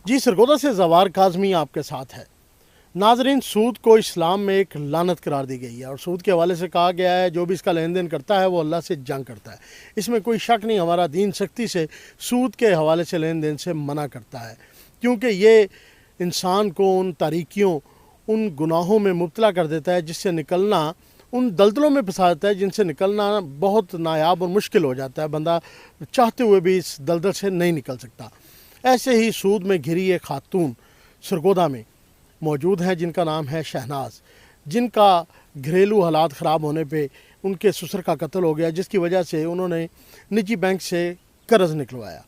जी, सरगोदा से जवार काज़मी आपके साथ है। नाजरीन, सूद को इस्लाम में एक लानत करार दी गई है और सूद के हवाले से कहा गया है जो भी इसका लेन देन करता है वो अल्लाह से जंग करता है। इसमें कोई शक नहीं, हमारा दीन सख्ती से सूद के हवाले से लेन देन से मना करता है, क्योंकि ये इंसान को उन तारीकियों, उन गुनाहों में मुब्तला कर देता है जिससे निकलना, उन दलदलों में फंसा देता है जिनसे निकलना बहुत नायाब और मुश्किल हो जाता है। बंदा चाहते हुए भी इस दलदल से नहीं निकल सकता। ऐसे ही सूद में घिरी एक खातून सरगोदा में मौजूद हैं जिनका नाम है शहनाज, जिनका घरेलू हालात ख़राब होने पे उनके ससुर का कत्ल हो गया, जिसकी वजह से उन्होंने निजी बैंक से कर्ज़ निकलवाया।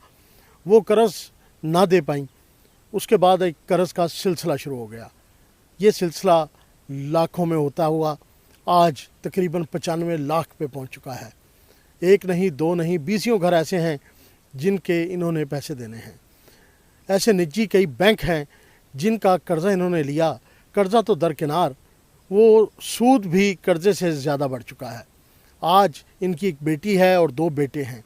वो कर्ज़ ना दे पाई, उसके बाद एक कर्ज़ का सिलसिला शुरू हो गया। ये सिलसिला लाखों में होता हुआ आज तकरीबन 95 लाख पे पहुंच चुका है। एक नहीं, दो नहीं, 20 घर ऐसे हैं जिनके इन्होंने पैसे देने हैं। ऐसे निजी कई बैंक हैं जिनका कर्ज़ा इन्होंने लिया, कर्ज़ा तो दरकिनार, वो सूद भी कर्ज़े से ज़्यादा बढ़ चुका है। आज इनकी एक बेटी है और 2 बेटे हैं।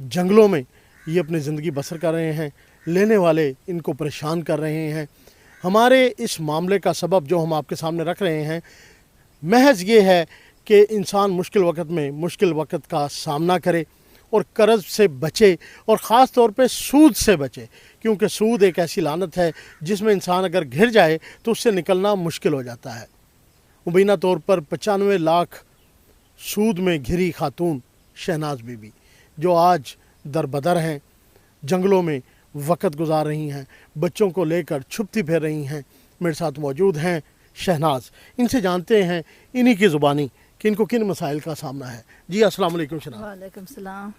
जंगलों में ये अपनी ज़िंदगी बसर कर रहे हैं, लेने वाले इनको परेशान कर रहे हैं। हमारे इस मामले का सबब जो हम आपके सामने रख रहे हैं महज ये है कि इंसान मुश्किल वक़्त में मुश्किल वक़्त का सामना करे और कर्ज़ से बचे, और ख़ास तौर पे सूद से बचे, क्योंकि सूद एक ऐसी लानत है जिसमें इंसान अगर घिर जाए तो उससे निकलना मुश्किल हो जाता है। मुबीना तौर पर 95 लाख सूद में घिरी खातून शहनाज बीबी जो आज दरबदर हैं, जंगलों में वक़्त गुजार रही हैं, बच्चों को लेकर छुपती फिर रही हैं। मेरे साथ मौजूद हैं शहनाज। इनसे जानते हैं इन्हीं की ज़ुबानी कि इनको किन मसाइल का सामना है। जी, अस्सलाम वालेकुम शहनाज। वालेकुम सलाम।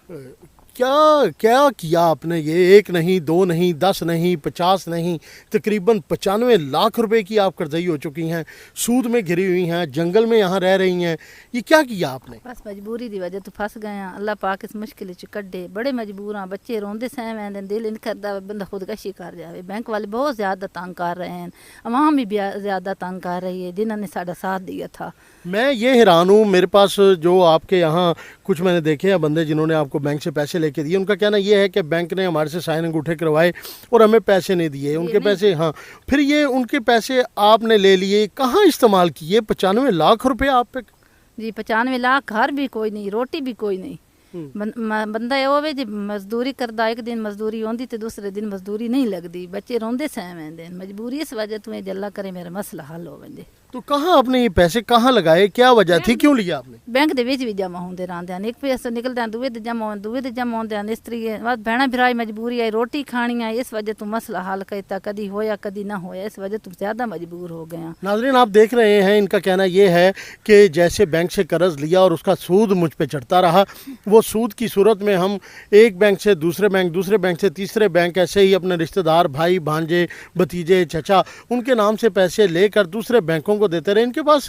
क्या किया आपने? ये 1 नहीं, 2 नहीं, 10 नहीं, 50 नहीं, तकरीबन 95 लाख रुपए की आप कर्जई हो चुकी हैं, सूद में घिरी हुई हैं, जंगल में यहाँ रह रही हैं। ये क्या किया आपने? बस मजबूरी दी वजह तो फस गए हैं। अल्लाह पाक इस मुश्किल च कड्डे, बड़े मजबूर हैं। बच्चे रोंदे सहम, दिल इन करदा बंदा खुदकशी कर जाए। बैंक वाले बहुत ज़्यादा तंग कर रहे हैं, अवाम भी ज़्यादा तंग कर रही है जिन्होंने साਡਾ साथ दिया था। मैं ये हैरान हूँ, मेरे पास जो आपके यहाँ कुछ मैंने देखे हैं बंदे जिन्होंने आपको बैंक से पैसे लेके दिए, उनका कहना ये है कि बैंक ने हमारे से साइन अंगूठे करवाए और हमें पैसे नहीं दिए। उनके पैसे, हाँ, फिर ये उनके पैसे आपने ले लिए, कहाँ इस्तेमाल किए? 95 लाख रुपए आप पे? जी, 95 लाख, घर भी कोई नहीं, रोटी भी कोई नहीं। बंदा ये होवे जी मजदूरी करदा, एक दिन मजदूरी होंदी तो दूसरे दिन मजदूरी नहीं लगदी, बच्चे रोंदे सहमेंदे। मजबूरी इस वजह तो जल्ला करे मेरा मसला हल हो वेंदे। तो कहाँ आपने ये पैसे कहाँ लगाए? क्या वजह थी, क्यों लिया आपने? बैंक दे विच भी जमा होंदे रहंदे हैं, एक पैसे निकलदे हैं, दूए दे जमा होंदे हैं। इस तरीके बस भैणा भिराई मजबूरी है, रोटी खानी है, इस वजह तो मसला हल करता, कदी होया कदी ना होया, इस वजह तो ज़्यादा मजबूर हो गए हैं। नाज़रीन, आप देख रहे हैं, इनका कहना ये है कि जैसे बैंक से कर्ज लिया और उसका सूद मुझ पे चढ़ता रहा, वो सूद की सूरत में हम एक बैंक से दूसरे बैंक से तीसरे बैंक, ऐसे ही अपने रिश्तेदार, भाई भांजे, भतीजे, चचा, उनके नाम से पैसे लेकर दूसरे बैंकों को देते रहे। इनके पास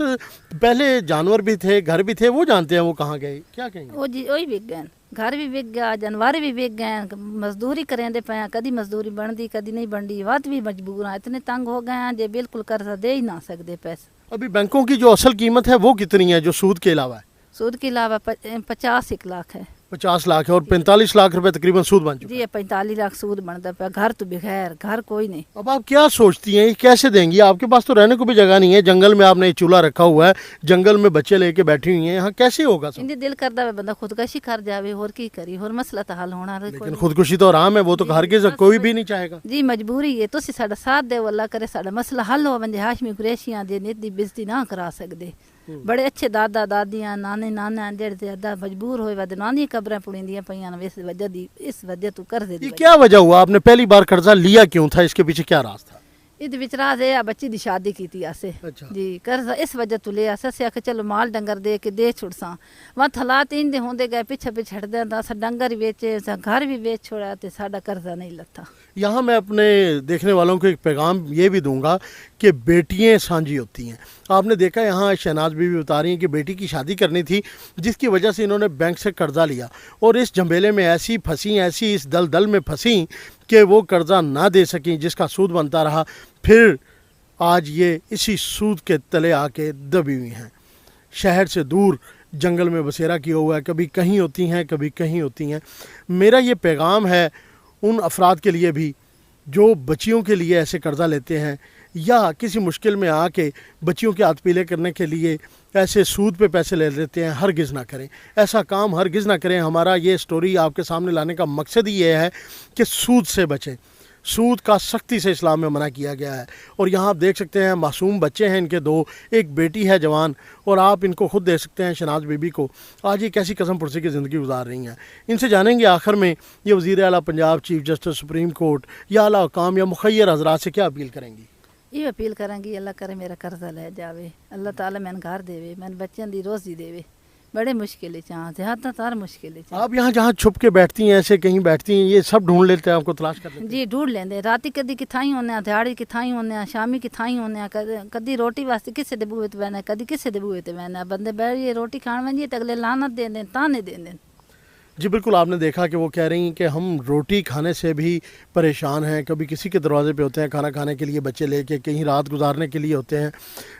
पहले जानवर भी थे, घर भी थे, वो जानते हैं वो कहाँ गए, क्या कहेंगे? वो जी वही बिक गए, घर भी बिक गया, जानवर भी बिक गए, मजदूरी करेंदे पे, कदी मजदूरी बनती कदी नहीं बनती, वत भी मजबूर हैं, इतने तंग हो गए हैं जे बिल्कुल कर्जा दे ही ना सकते पैसे। अभी बैंकों की जो असल कीमत है वो कितनी है जो सूद के अलावा है? सूद के अलावा 50 लाख है। 50 लाख है और 45 लाख रुपए तकरीबन सूद बन चुका है। जी, 45 लाख सूद बनता पे, घर तो बगैर, घर कोई नहीं। अब आप क्या सोचती हैं, ये कैसे देंगी? आपके पास तो रहने को भी जगह नहीं है, जंगल में आपने चूल्हा रखा हुआ है, जंगल में बच्चे लेके बैठी हुई हैं, यहाँ कैसे होगा सब? इंदी दिल करदा बंदा खुदकशी कर जावे, और की करी, और मसला तो हल होना। लेकिन खुदकुशी तो आराम है, वो तो हर के कोई भी नहीं चाहेगा। जी, मजबूरी है, तुसी साडा साथ दे, अल्लाह करे साडा मसला हल हो वंदे। हाशमी कुरैशियां दे नित दी बेइज्जती ना करा सकदे। बड़े अच्छे दादा दादियां, नाने नाना जेड़े ज्यादा मजबूर होए वद नानी कब्रें पुड़ींदियां पईयां ने, इस वजह तू कर दे। ये क्या वजह हुआ, आपने पहली बार कर्जा लिया क्यों था? इसके पीछे क्या राज था? इद विच राज है बच्ची दी शादी की आसे। अच्छा। जी, कर्जा इस वजह तू ले आसे, आखे चलो माल डंगर दे के दे छुड़सा। वहां हालात इंदे होंदे गए, पीछे पीछे हटदे दा सा डंगर बेचे, सा घर भी बेच छोड़ा, ते साडा कर्जा नहीं लथा। यहाँ मैं अपने देखने वालों को एक पैगाम ये भी दूंगा कि बेटियाँ साझी होती हैं। आपने देखा यहाँ शहनाज बीवी बता रही हैं कि बेटी की शादी करनी थी, जिसकी वजह से इन्होंने बैंक से कर्जा लिया और इस झमेले में ऐसी फंसी, ऐसी इस दलदल में फंसी कि वो कर्जा ना दे सकें, जिसका सूद बनता रहा। फिर आज ये इसी सूद के तले आके दबी हुई हैं। शहर से दूर जंगल में बसेरा किया हुआ है, कभी कहीं होती हैं कभी कहीं होती हैं। मेरा ये पैगाम है उन अफराद के लिए भी जो बच्चियों के लिए ऐसे कर्जा लेते हैं या किसी मुश्किल में आके बच्चियों के हाथ पीले करने के लिए ऐसे सूद पे पैसे ले लेते हैं, हरगिज़ ना करें। ऐसा काम हरगिज़ ना करें। हमारा ये स्टोरी आपके सामने लाने का मकसद ही ये है कि सूद से बचें। सूद का सख्ती से इस्लाम में मना किया गया है। और यहाँ आप देख सकते हैं मासूम बच्चे हैं इनके दो, एक बेटी है जवान, और आप इनको खुद देख सकते हैं शहनाज बीबी को। आज ये कैसी कसम पुरसी की ज़िंदगी गुजार रही हैं। इनसे जानेंगे आखिर में ये वज़ीर आला Punjab, chief justice supreme court या आला हुकाम या मुखय्यर हज़रात से क्या अपील करेंगी? ये अपील करांगी अल्लाह करे मेरा कर्जा ले जावे, अल्लाह ताला मैंने घर देवे, मैंने बच्चों की रोज़ी देवे। बड़े मुश्किल ज़्यादा तार मुश्किल आप यहाँ जहाँ छुप के बैठती हैं, ऐसे कहीं बैठती हैं, ये सब ढूंढ लेते हैं, आपको तलाश कर लेते हैं? जी ढूंढ लेंदे। राती कदी किथाई होने, दिहाड़ी किथाई होने, शामी किथाई होने, कदी रोटी वास्ते किसे दे बूहे ते बहना, कदी किसे दे बूहे ते बहना। बंदे बैठिए रोटी खान वंजिए तो अगले लानत दे दें, ताने दे दें। जी बिल्कुल, आपने देखा कि वो कह रही हैं कि हम रोटी खाने से भी परेशान हैं। कभी किसी के दरवाजे पे होते हैं खाना खाने के लिए, बच्चे लेके कहीं रात गुजारने के लिए होते हैं।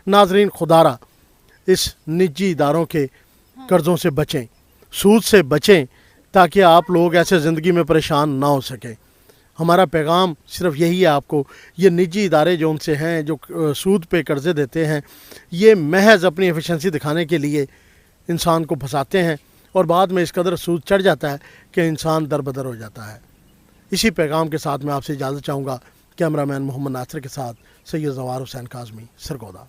नाजरीन, खुदारा इस निजी इदारों के कर्ज़ों से बचें, सूद से बचें, ताकि आप लोग ऐसे ज़िंदगी में परेशान ना हो सकें। हमारा पैगाम सिर्फ यही है आपको, ये निजी इदारे जो उनसे हैं, जो सूद पे कर्ज़े देते हैं, ये महज अपनी एफिशिएंसी दिखाने के लिए इंसान को फंसाते हैं और बाद में इस कदर सूद चढ़ जाता है कि इंसान दरबदर हो जाता है। इसी पैगाम के साथ मैं आपसे इजाज़त चाहूँगा। कैमरामैन मोहम्मद नासिर के साथ सैयद ज़वार हुसैन काज़मी, सरगोदा।